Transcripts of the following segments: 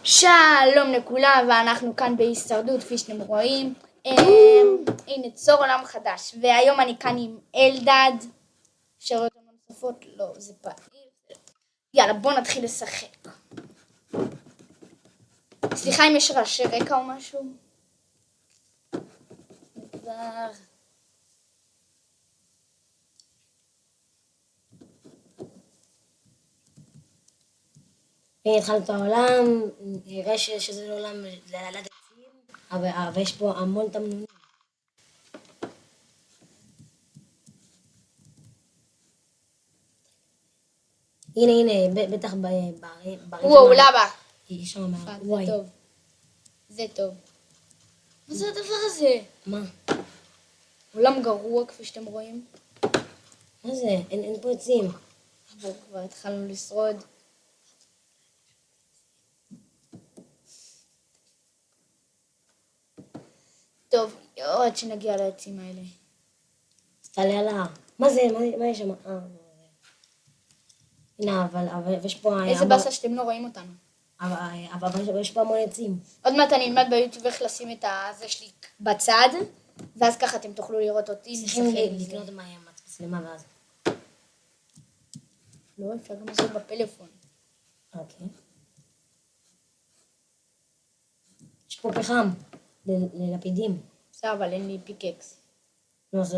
שלום לכולם, ואנחנו כאן בהישרדות, כפי שאתם רואים. הנה, צור עולם חדש, והיום אני כאן עם אלדד. אפשר לראות לנו נוספות? לא, זה פעיל. יאללה, בוא נתחיל לשחק. סליחה אם יש רעשי רקע או משהו. כבר... התחלנו את העולם, נראה שזה לא עולם להעלת עצים, אבל יש פה המון תמנונים. הנה, בטח בערים וואו, למה? יש שם זה וואי. טוב. זה טוב. מה זה הדבר הזה? מה? עולם גרוע, כפי שאתם רואים. מה זה? אין פה עצים. אבל כבר התחלנו לשרוד. טוב, עד שנגיע לעצים האלה. אז תעלה על ההר. מה זה? מה יש שם? הנה, אבל יש פה... איזה באסה שאתם לא רואים אותנו. אבל יש פה המון עצים. עוד מעט אני אלמד ביוטיוב איך לשים את הזה שלי בצד, ואז ככה אתם תוכלו לראות אותי. צריכים לקנות מצלמה ואז. לא, אפשר גם לעשות בפלאפון. אוקיי. יש פה פחם ללפידים. בסדר, אבל אין לי פיקקס. נו, אז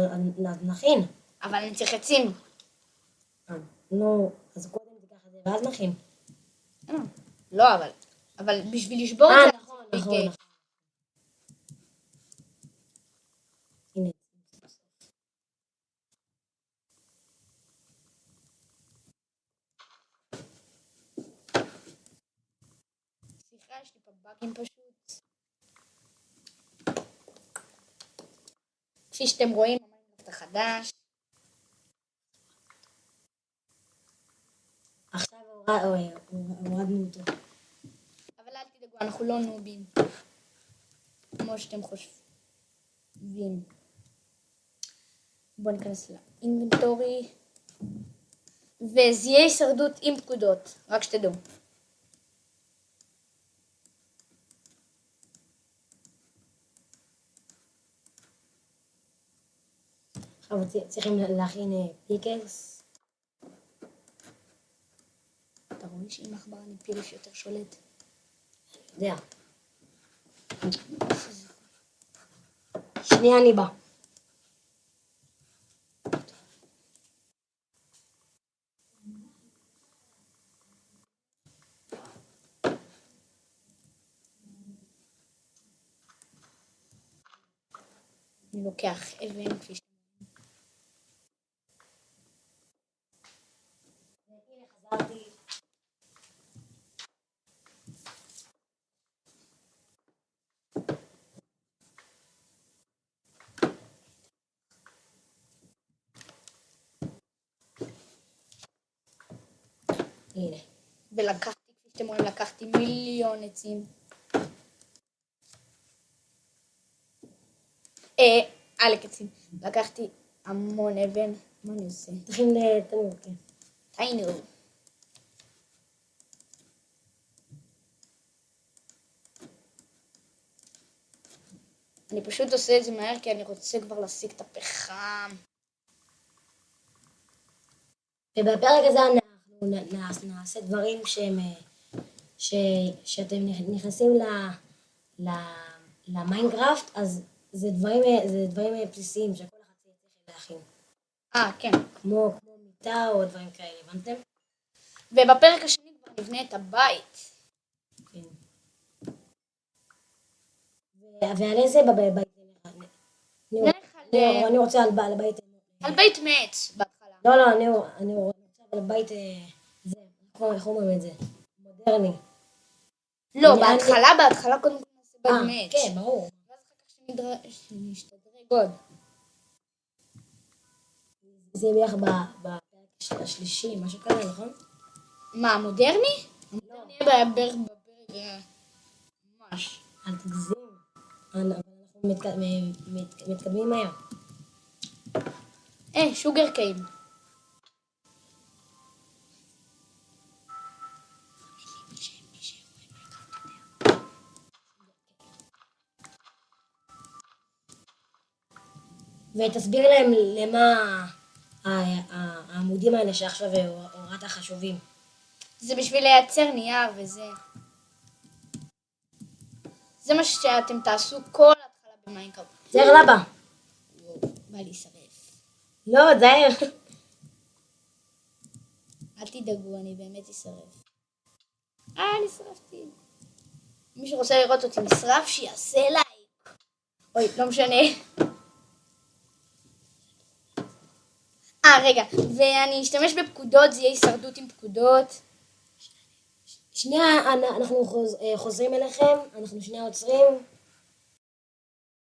נכין. אבל אני צריך עצים. נו, אז קודם תיקח את זה ואז נכין. לא, אבל בשביל לשבור את זה, נכון. פיקקס. הנה. סליחה, יש לי פה באגים פשוט. כפי שאתם רואים, המיינקראפט החדש. עכשיו הורדנו אותו. אבל אל תדאגו, אנחנו לא נובים. כמו שאתם חושבים. בואו ניכנס לאינבנטורי. וזה יהיה הישרדות עם פקודות, רק שתדעו. עכשיו צריכים להכין פיקקס. אתה רואה שאם עכבר אני פירוש יותר שולט? יודע. שנייה אני בא. אני לוקח אבן כפי שאתם רואים. הנה חזרתי. הנה. ולקחתי, כפי שאתם רואים, לקחתי מיליון עצים. עלק עצים. לקחתי המון אבן. מה אני עושה? צריכים לתנור, כן. היינו. אני פשוט עושה את זה מהר כי אני רוצה כבר להשיג את הפחם. ובפרק הזה אנחנו נעשה דברים שאתם נכנסים למיינקראפט, אז זה דברים בסיסיים שכל אחד צריך להכין. כן. כמו מיטה או דברים כאלה, הבנתם? ובפרק השני כבר נבנה את הבית. כן. ועל איזה בבית? אני רוצה על בית. על בית מעץ בהתחלה. לא, אני רוצה על בית זה, איך אומרים את זה? מודרני. לא, בהתחלה קודם כל נעשה בית מעץ. כן, ברור. ואז אחר כך שנשתדרג עוד. זה יהיה בערך בפרק השלישי, משהו כזה, נכון? מה, מודרני? המודרני יהיה בערך בפרק ממש. אל תגזים. אבל אנחנו מתקדמים מהר. שוגר קיין. ותסביר להם למה העמודים האלה שעכשיו הורדת חשובים. זה בשביל לייצר נייר וזה. זה מה שאתם תעשו כל התחלה במיינקראפט. זהר לבא. וואו, בא לי שרף. לא, זהר. אל תדאגו, אני באמת אשרף. אני שרפתי. מי שרוצה לראות אותי נשרף, שיעשה לייק. אוי, לא משנה. רגע, ואני אשתמש בפקודות, זה יהיה הישרדות עם פקודות. שנייה, אנחנו חוזרים אליכם, אנחנו שנייה עוצרים.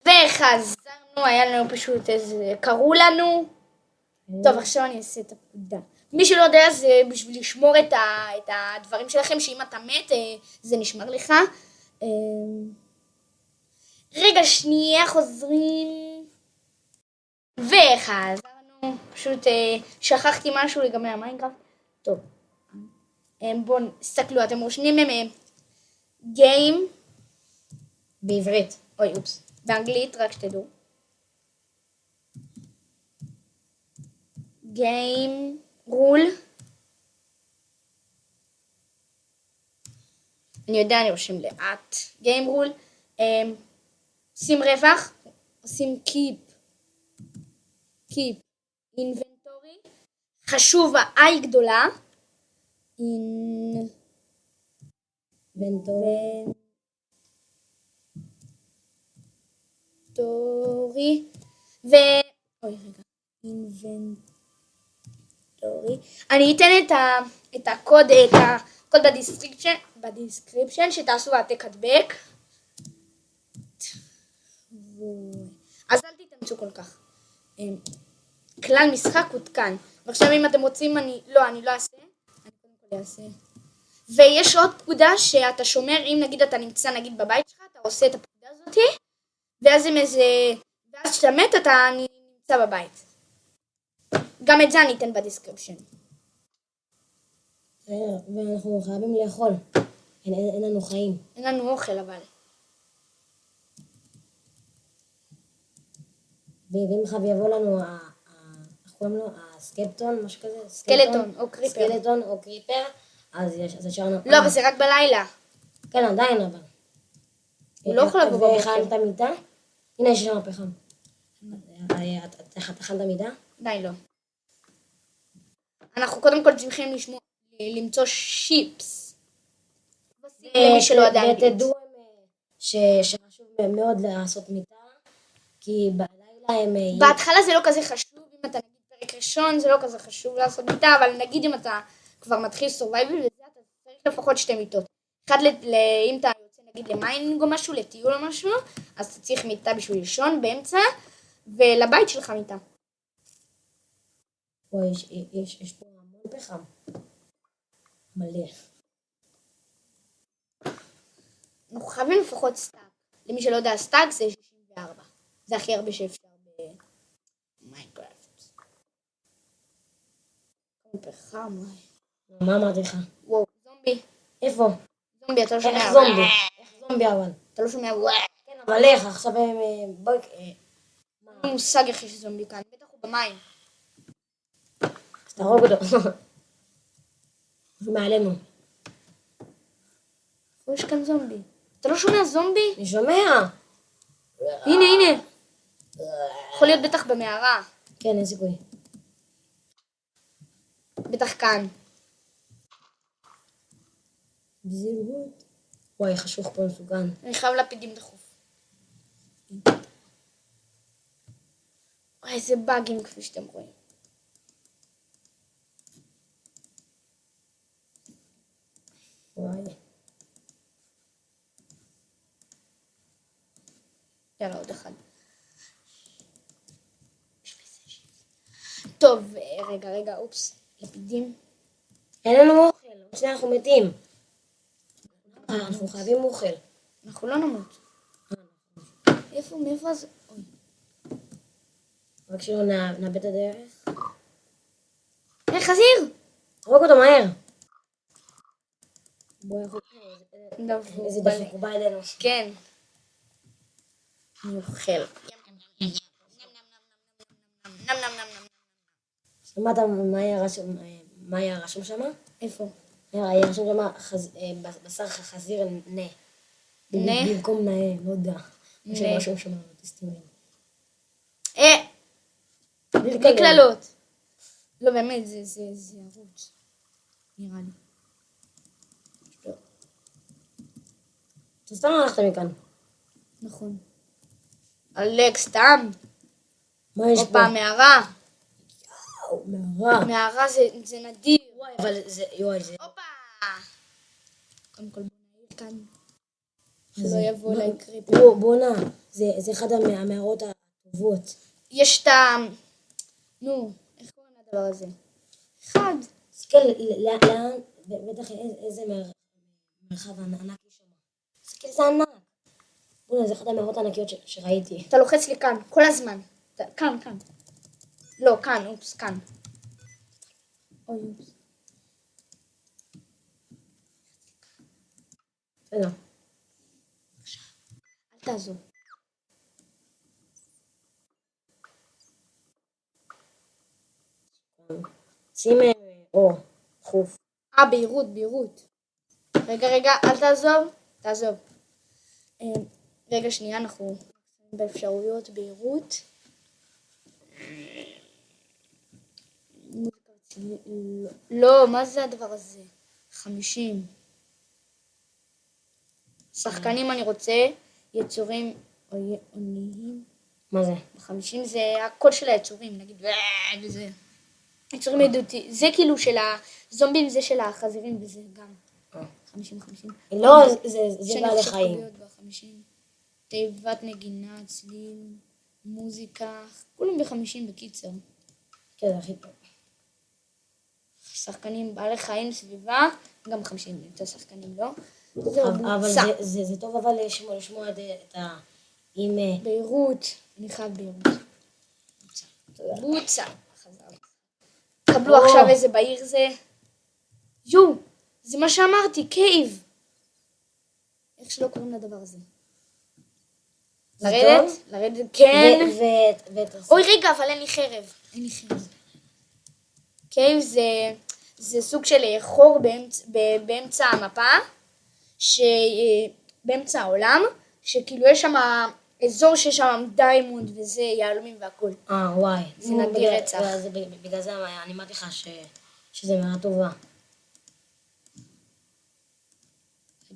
וחזרנו, היה לנו פשוט איזה, קראו לנו. טוב, עכשיו אני אעשה את הפקודה. מי שלא יודע, זה בשביל לשמור את הדברים שלכם, שאם אתה מת, זה נשמר לך. רגע, שנייה, חוזרים. וחזרנו, פשוט שכחתי משהו לגבי המיינקראפט. טוב, בואו, תסתכלו, אתם רושמים גיים. בעברית. אוי, אופס. באנגלית, רק שתדעו. גיים רול. אני יודע, אני רושם לאט. גיים רול. עושים רווח. עושים keep inventory. חשוב ה-I גדולה. inventory. אוי רגע. inventory. אני אתן את הקוד בדיסקריפשן שתעשו העתק הדבק. אז אל תתאמצו כל כך. כלל משחק עודכן. ועכשיו אם אתם רוצים, אני לא אעשה. אני קודם כל אעשה. ויש עוד פקודה שאתה שומר, אם נגיד אתה נמצא נגיד בבית שלך, אתה עושה את הפקודה הזאת, ואז כשאתה מת אתה נמצא בבית. גם את זה אני אתן בדיסקריפשן. ואנחנו חייבים לאכול. אין לנו חיים. אין לנו אוכל אבל. ואם חייב יבוא לנו, איך קוראים לו? הסקלטון, משהו כזה? סקלטון או קריפר. סקלטון או קריפר, אז ישרנו. לא, אבל זה רק בלילה. כן, עדיין אבל. הוא לא יכול לבוא בבוקר. והכנת מיטה? הנה יש שם פחם. את הכנת מיטה? די, לא. אנחנו קודם כל צריכים למצוא שיפס. למי שלא יודע אנגלית. ותדעו שחשוב מאוד לעשות מיטה, כי בלילה הם... בהתחלה זה לא כזה חשוב, אם אתה נגיד פרק ראשון זה לא כזה חשוב לעשות מיטה, אבל נגיד אם אתה כבר מתחיל סורווייבל וזה, אתה צריך לפחות 2 מיטות. אחד, אם אתה יוצא נגיד למיינינג או משהו, לטיול או משהו, אז אתה צריך מיטה בשביל לישון באמצע, ולבית שלך מיטה. יש פה המון פחם. מלא. אנחנו חייבים לפחות סטאק. למי שלא יודע, סטאק זה 64. זה הכי הרבה שאפשר במיינקראפט. פחם, מה אמרתי לך? וואו, זומבי. איפה? זומבי, אתה לא שומע. איך זומבי? איך זומבי אבל? אתה לא שומע. כן, אבל איך? עכשיו הם... אין מושג איך יש זומבי כאן. בטח הוא במים. אז תהרוג אותו. הוא מעלינו. יש כאן זומבי. אתה לא שומע זומבי? אני שומע. הנה. יכול להיות בטח במערה. כן, אין סיכוי. בטח כאן. בזהירות. וואי, חשוך פה מסוכן. אני חייב לפידים דחוף. וואי, איזה באגים כפי שאתם רואים. וואי. יאללה, עוד אחד. טוב, רגע, אופס. לפידים. אין לנו אוכל. עוד שניה אנחנו מתים. אנחנו חייבים אוכל. אנחנו לא נמות. מאיפה זה? אוי. רק שלא נאבד את הדרך. חזיר! תרוג אותו מהר. בואי איזה דפק הוא בא אלינו. כן. אני אוכל. נם נם נם נם. שמעת מה היה רשום שם? איפה? היה רשום שם בשר חזיר נה. נה? במקום נאה, לא יודע. מה נה. שרשום שם טסטימון. בלי קללות. לא, באמת, זה ערוץ. נראה לי. אתה סתם הלכת מכאן. נכון. אלכס, סתם. מה יש פה? הופה, מערה. מערה. מערה זה נדיר. וואי, אבל זה, יואי, זה... הופה. קודם כל בוא נעיר כאן. שלא יבוא אליי קריפר. בואנה, זה אחד המערות הטובות. יש את ה... נו, איך קוראים לדבר הזה? אחד. תסתכל, לאן, בטח איזה מרחב ענק יש שם. תסתכל, זה ענק. בואנה, זה אחד המערות הענקיות שראיתי. אתה לוחץ לי כאן, כל הזמן. כאן, כאן. לא, כאן, אופס, כאן. אוי, אופס. בסדר. אל תעזור. שים אור, חוף. בהירות. רגע, אל תעזוב. תעזוב. רגע, שנייה, אנחנו באפשרויות בהירות. לא, מה זה הדבר הזה? 50. שחקנים אני רוצה, יצורים עוניים. מה זה? 50 זה הקול של היצורים, נגיד, וזה. יצורים עדותי, זה כאילו של הזומבים, זה של החזירים, וזה גם 50-50. לא, זה בעלי חיים. 50. תיבת נגינה, צליל, מוזיקה, כולם ב-50 בקיצר. כן, זה הכי טוב. שחקנים, בעלי חיים, סביבה, גם 50, יותר שחקנים, לא? אבל זה טוב אבל לשמוע את ה... עם... בהירות, אני חייב בהירות. בוצה. חזר. קבלו עכשיו איזה בעיר זה. זה מה שאמרתי, קייב. איך שלא קוראים לדבר הזה. לרדת, כן. אוי רגע, אבל אין לי חרב. קייב זה סוג של חור באמצע המפה, באמצע העולם, שכאילו יש שם אזור שיש שם דיימונד וזה יהלומים והכל. וואי. זה נדיר רצח. בגלל זה אני אמרתי לך שזה מעט טובה.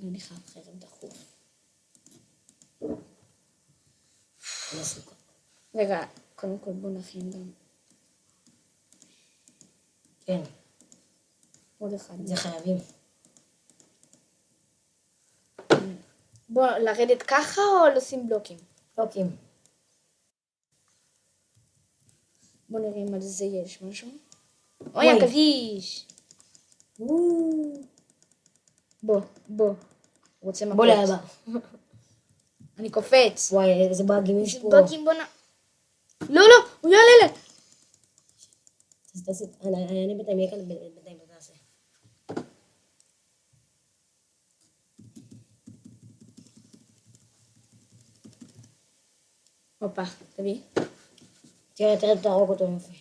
אני חייב חרב דחוף. רגע, קודם כל בוא נכין גם. כן. עוד אחד. זה חייבים. בוא לרדת ככה או לשים בלוקים? בלוקים. בוא נראה אם על זה יש משהו. אוי, עכביש. בוא. רוצה מכות. בוא לאבא. אני קופץ. וואי, איזה באגים יש פה. באגים בוא לא, הוא יעלה. אני בינתיים יהיה כאן בינתיים תעשה. הופה, תביא. תראה, תהרוג אותו יופי.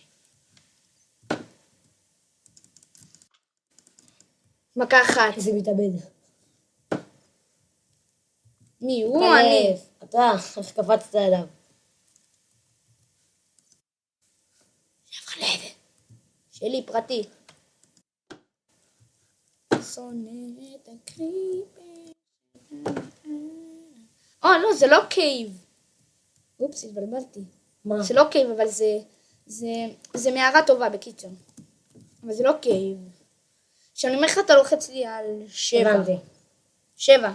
מכה אחת. איזה מתאבד. מי? הוא או אני? אתה, איך קפצת עליו? שלי פרטי. שונא את הקריפר. לא, זה לא קייב. אופס, התבלבלתי. מה? זה לא קייב, אבל זה מערה טובה בקיצור. אבל זה לא קייב. כשאני אומר לך אתה לוחץ לי על 7. הבנתי. 7.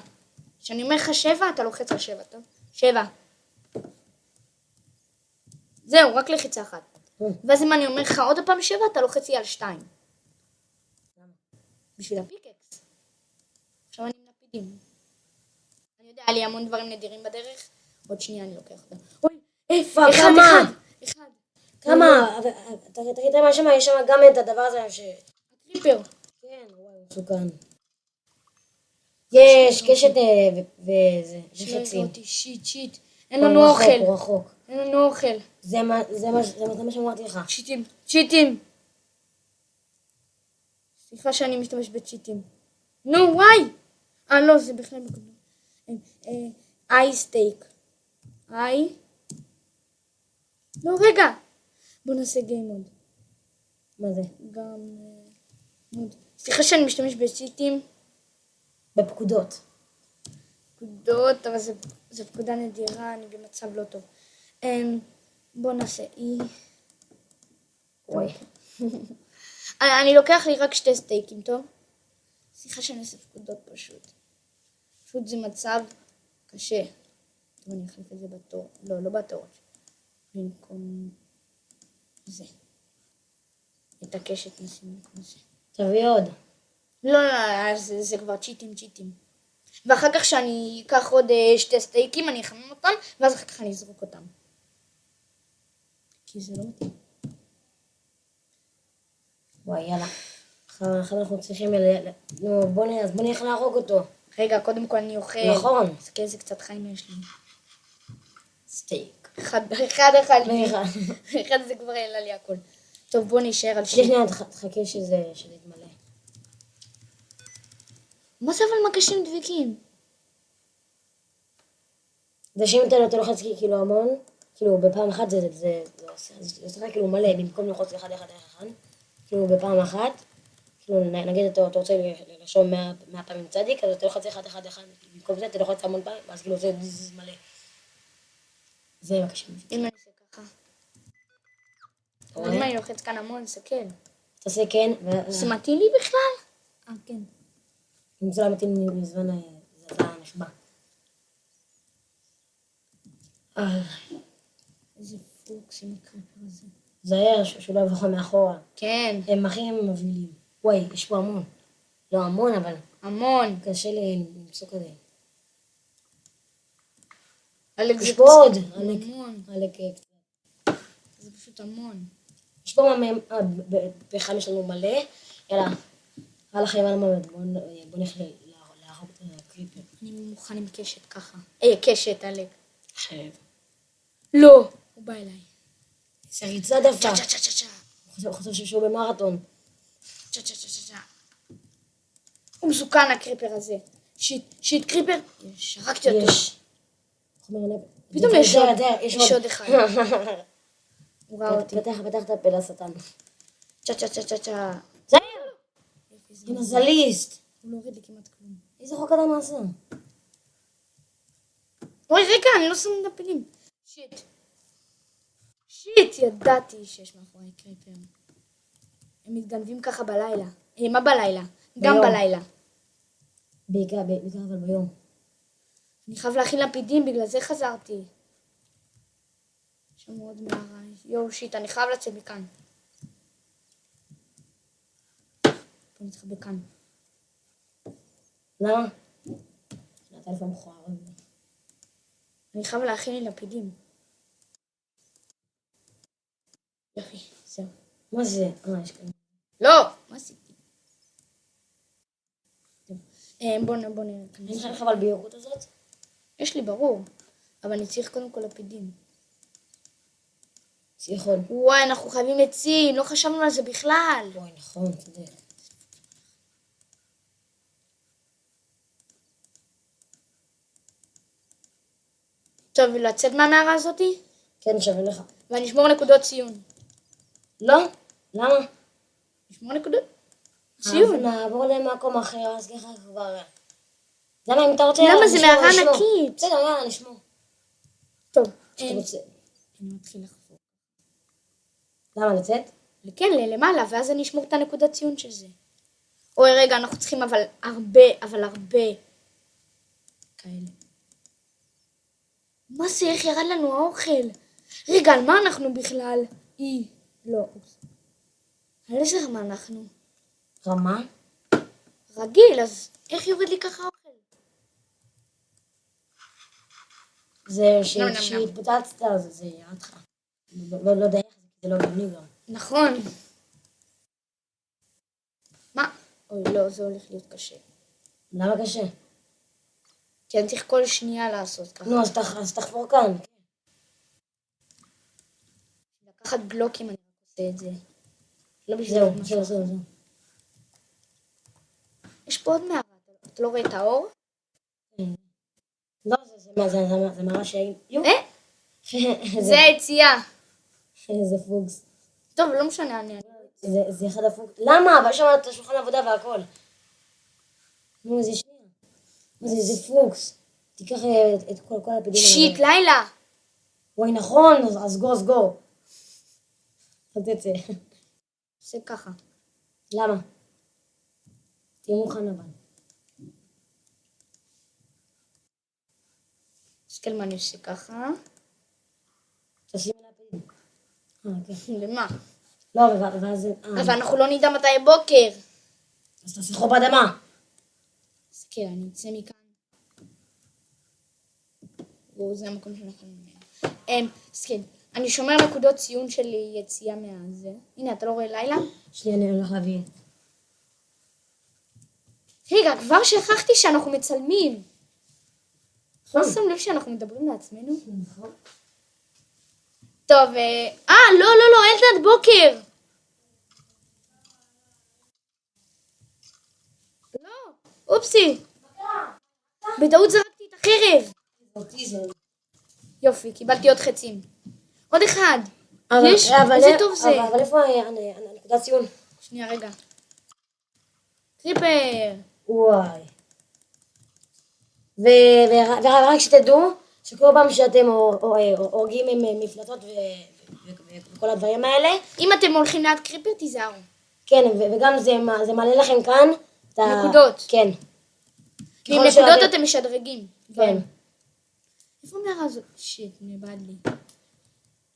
כשאני אומר לך 7 אתה לוחץ על 7, טוב? 7. זהו, רק לחיצה אחת. ואז אם אני אומר לך עוד פעם 7 אתה לוחץ לי על 2. למה? בשביל הפיקקס. עכשיו אני עם לפידים. אני יודע, היה לי המון דברים נדירים בדרך. עוד שנייה אני לוקח אותם. אוי, אחד. כמה? תראי מה שם, יש שם גם את הדבר הזה הקריפר. כן, וואי, מסוכן. יש קשת וזה, שלא וחצים. אותי, שיט. אין לנו הוא אוכל. רחוק. אין לנו אוכל. זה מה שאמרתי לך. צ'יטים. סליחה שאני משתמש בצ'יטים. נו, וואי! לא, זה בכלל מקודם. איי סטייק. לא, רגע. בוא נעשה גיים מוד. מה זה? גם מוד. סליחה שאני משתמש בצ'יטים. בפקודות. פקודות, אבל זו פקודה נדירה, אני במצב לא טוב. בוא נעשה אי. וואי. אני לוקח לי רק 2 סטייקים, טוב? סליחה שאני אעשה פקודות פשוט. פשוט זה מצב קשה. טוב, אני אחליף את זה בתור. לא בתור. במקום זה. את הקשת נשים במקום זה. תביא עוד. לא, זה כבר צ'יטים. ואחר כך שאני אקח עוד 2 סטייקים, אני אחמם אותם, ואז אחר כך אני אזרוק אותם. כי זה לא מתאים. וואי, יאללה. עכשיו אנחנו צריכים... נו, בוא נלך להרוג אותו. רגע, קודם כל אני אוכל. נכון. תסתכל איזה קצת חיים יש לי. סטייק. אחד זה כבר העלה לי הכל. טוב, בוא נשאר על שנייה, תחכה שזה יתמלא. מה זה אבל מגשים דביקים? זה שאם אתה לוחץ כאילו המון, כאילו בפעם אחת זה עושה כאילו מלא, במקום ללחוץ 1, כאילו בפעם אחת, כאילו נגיד אתה רוצה לרשום 100 פעמים צדיק, אז אתה לוחץ 1, במקום זה אתה לוחץ המון פעמים, ואז כאילו זה מלא. זה מגשים דביקים. אם אני אעשה ככה. אבל אם אני לוחץ כאן המון, סתכל. תעשה כן. זה מתאים לי בכלל? כן. אם זה לא מתאים מזמן, זה נחבא. איזה פוקס עם הקריפר הזה. זה היה שהוא לא יבוא מאחורה. כן. הם הכי מבלילים. וואי, יש פה המון. לא המון, אבל המון. קשה לי למצוא כזה. יש פה עוד. המון. זה פשוט המון. יש פה בפחם יש לנו מלא. יאללה. הלך עם הממד. בוא נלך להרוג את הקריפר. אני מוכן עם קשת ככה. קשת, אלק. חייב. לא. הוא בא אליי. זה ריצה דפה. צ'ה. הוא חושב שהוא במרתון. צ'ה. הוא מסוכן הקריפר הזה. שיט קריפר. שרקתי אותו. פתאום יש עוד אחד. הוא ראה אותי. פתח את הפה לשטן. צ'ה. זה מזליסט. הוא לא הוריד לי כמעט כלום. איזה חוק אתה נעשה? אוי רגע, אני לא שם דפלים. שיט, ידעתי שיש מאחורי קריפר. הם מתגנבים ככה בלילה. מה בלילה? גם בלילה. בעיקר אבל ביום. אני חייב להכין לפידים, בגלל זה חזרתי. יש שם עוד מערה. יואו שיט, אני חייב לצאת מכאן. בוא נתחבא כאן. למה? אתה לפעמים מכוער. אני חייב להכין לי לפידים. יופי, זהו. מה זה? יש כאן. לא! מה עשיתי? בוא נראה. אין לך אבל ביורות הזאת? יש לי ברור. אבל אני צריך קודם כל לפידים. ציחון. וואי, אנחנו חייבים עצים, לא חשבנו על זה בכלל. וואי, נכון, צודק. טוב, לצאת מהמערה הזאתי? כן, שווה לך. ואני אשמור נקודות ציון. לא? למה? נשמור נקודות ציון. נעבור למקום אחר, אז ככה כבר... למה אם אתה רוצה... למה זה מערה ענקית? בסדר, יאללה, נשמור. טוב. שאתה רוצה. אני מתחיל לחפור. למה לצאת? כן, למעלה, ואז אני אשמור את הנקודת ציון של זה. אוי, רגע, אנחנו צריכים אבל הרבה כאלה. מה זה, איך ירד לנו האוכל? רגע, על מה אנחנו בכלל? לא, אופס. על איזה רמה אנחנו? רמה? רגיל, אז איך יורד לי ככה האוכל? זה שהתפוצצת, זה ירד לך. לא יודע איך, זה לא גוני גם. נכון. מה? אוי, לא, זה הולך להיות קשה. למה קשה? כי אני צריך כל שנייה לעשות ככה. נו, אז תחפור כאן. לקחת בלוקים אני עושה את זה. לא בשביל זהו. יש פה עוד מערה, אתה לא רואה את האור? לא, זה מראה שהיא... זה היציאה. זה פוקס. טוב, לא משנה, אני... זה אחד הפוקס. למה? אבל שם את השולחן עבודה והכל. נו, זה שנייה. זה פוקס. תיקח את כל הפדיון. שיט, לילה. וואי, נכון, אז סגור. אל תצא. עושה ככה. למה? תהיה מוכן אבל. תסתכל מה אני עושה ככה. תשים על הפדיון. כן. למה? לא, ואז... אבל אנחנו לא נדע מתי בוקר. אז תעשה חור באדמה. תסתכל, אני אצא מכאן. זה המקום שאנחנו נראה. תסתכל, אני שומר נקודות ציון של יציאה מהזה. הנה, אתה לא רואה לילה? שנייה, אני הולך להביא. רגע, כבר שכחתי שאנחנו מצלמים. לא שם לב שאנחנו מדברים לעצמנו? נכון. טוב, לא, אלדד בוקר. לא, אופסי. בטעות זרקתי את החרב. אוטיזם. יופי, קיבלתי עוד חצים. עוד אחד. אבל איזה טוב זה. אבל איפה הנקודת ציון? שנייה, רגע. קריפר. וואי. ורק שתדעו שכל פעם שאתם הורגים עם מפלטות וכל הדברים האלה, אם אתם הולכים ליד קריפר, תיזהרו. כן, וגם זה מעלה לכם כאן את נקודות. כן. ועם נקודות אתם משדרגים. כן. איפה מערה הזאת? שיט, נאבד לי.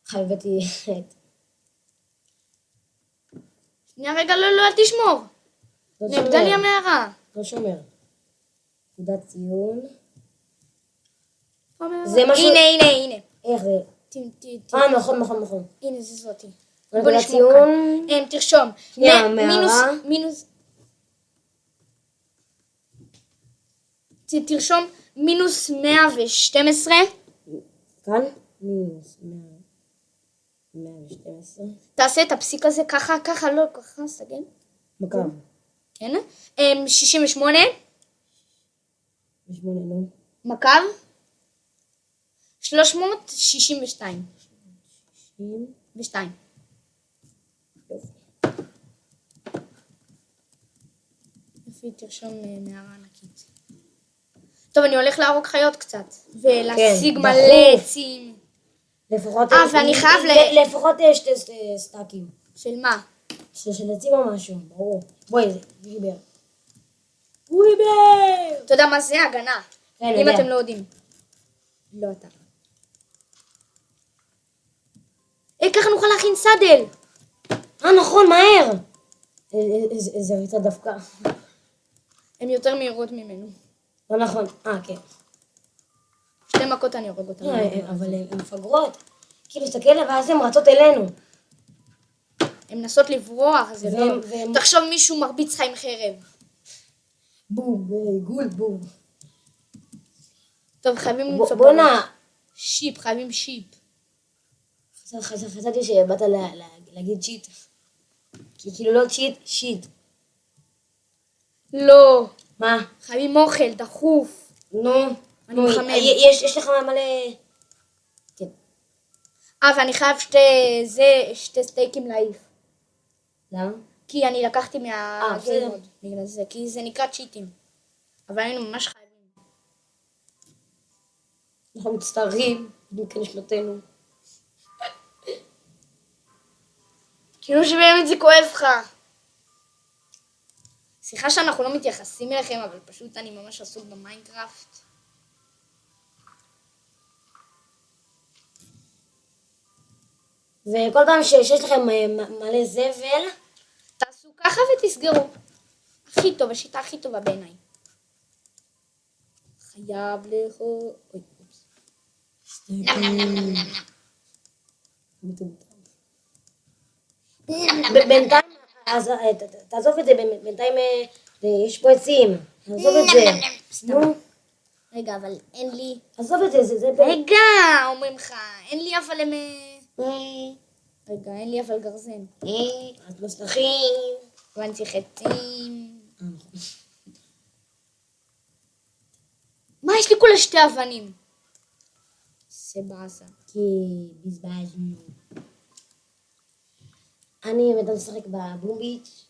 חייבתי. שנייה, רגע, לא, אל תשמור. נאבדה לי המערה. לא שומר. נקודת ציון. זה משהו... הנה. איך זה? נכון. הנה, זה זאתי. נקודת ציון. תרשום. מינוס... תרשום מינוס 112. כאן? מינוס 112. תעשה את הפסיק הזה ככה, לא ככה, סגן. מקו. כן. 68. 8, נו. מקו. 362. 62. יופי, תרשום מערה ענקית. טוב, אני הולך להרוג חיות קצת. ולהשיג מלא עצים. לפחות... ואני חייב לפחות שתי סטאקים. של מה? של עצים או משהו, ברור. בואי, זה גיבר. אתה יודע מה זה? הגנה. אם אתם לא יודעים. לא אתה. ככה נוכל להכין סדל. נכון, מהר. זה ריצה דווקא. הן יותר מהירות ממנו. לא נכון, כן. 2 מכות אני הורג אותן. אבל הן מפגרות. כאילו, תסתכל, ואז הן רצות אלינו. הן מנסות לברוח, זה לא... תחשוב מישהו מרביץ לך עם חרב. בום, גול, בום. טוב, חייבים למצוא... בוא'נה. חייבים שיפ. חשבתי שבאת להגיד צ'יט. כאילו לא צ'יט, שיט. לא. מה? חייבים אוכל, דחוף. נו. אני מחמם. יש לך מלא... כן. ואני חייב שתי סטייקים להעיף. למה? כי אני לקחתי בסדר. בגלל זה, כי זה נקרא צ'יטים. אבל היינו ממש חייבים. אנחנו מצטערים, מכן שנותינו. כאילו שבאמת זה כואב לך. סליחה שאנחנו לא מתייחסים אליכם, אבל פשוט אני ממש עסוק במיינקראפט. וכל פעם שיש לכם מלא זבל, תעשו ככה ותסגרו. הכי טוב, השיטה הכי טובה בעיניי. חייב לאכול... אוי, אופס. בינתיים, תעזוב את זה, בינתיים יש פה עצים, תעזוב את זה. נו, רגע, אבל אין לי... עזוב את זה. רגע, אומרים לך, אין לי אבל... רגע, אין לי אבל גרזן. את מסלחים. הבנתי חטים. מה, יש לי כולה 2 אבנים. זה באסה. כי בזבזנו. אני באמת משחק בבום ביץ'.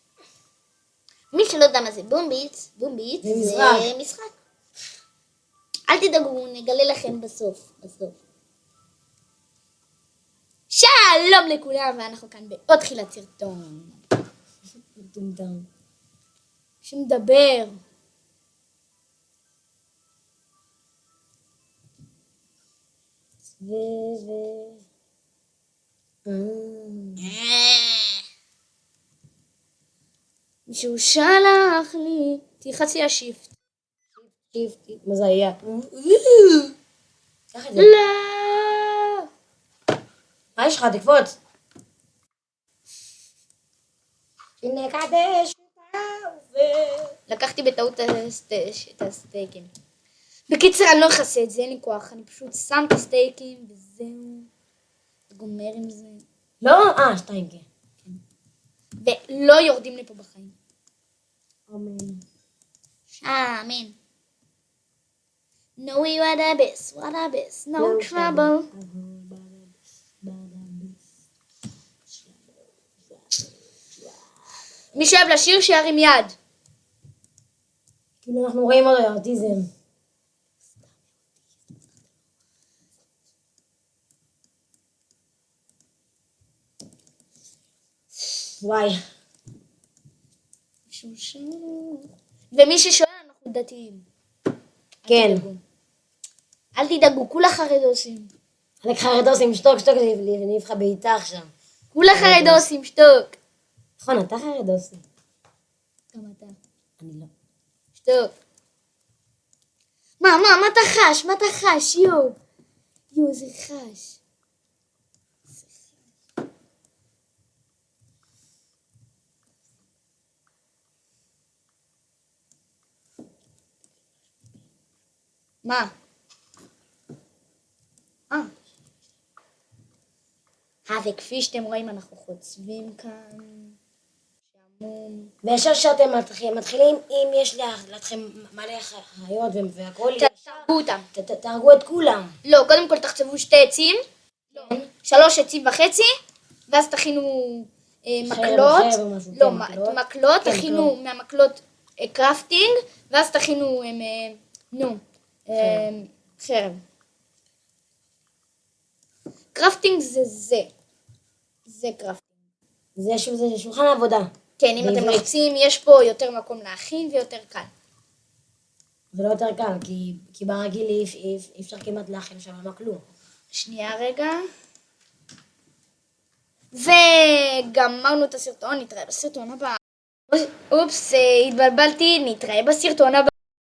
מי שלא יודע מה זה בום ביץ' זה משחק. אל תדאגו, נגלה לכם בסוף. שלום לכולם, ואנחנו כאן בעוד תחילת סרטון. מטומטם. שמדבר. מישהו שלח לי, תלחצי השיפט. מה זה היה? קח את זה. לא. מה יש לך? תקפוץ. שנקדש לקחתי בטעות את הסטייקים. בקיצר, אני לא אכסה את זה, אין לי כוח. אני פשוט שם את הסטייקים וזהו. גומר עם זה. לא? 2 כן. ולא יורדים לי פה בחיים. אמן. אמן. No, we were the best, no trouble. מי שאוהב לשיר שירים יד. כאילו אנחנו רואים אותו אוטיזם. וואי. ומי ששואל, אנחנו דתיים. כן. אל תדאגו, כולה חרדוסים. חלק חרדוסים, שתוק, אני אבחר בעיטה עכשיו. כולה חרדוסים, שתוק. נכון, אתה חרדוסי. גם אתה. אני לא. שתוק. מה אתה חש? יו, זה חש. מה? וכפי שאתם רואים אנחנו חוצבים כאן. שעמום. וישר שאתם מתחילים, אם יש לכם מלא חיות והכל, תהרגו אותם. תהרגו את כולם. לא, קודם כל תחצבו 2 עצים. 3 עצים וחצי. ואז תכינו מקלות. לא, מקלות. תכינו מהמקלות קרפטינג. ואז תכינו חרב. קרפטינג זה קרפטינג. זה שולחן עבודה. כן, אם אתם לוחצים, יש פה יותר מקום להכין ויותר קל. זה לא יותר קל, כי ברגיל אי אפשר כמעט להכין שם כלום. שנייה רגע. וגמרנו את הסרטון, נתראה בסרטון הבא. אופס, התבלבלתי, נתראה בסרטון הבא.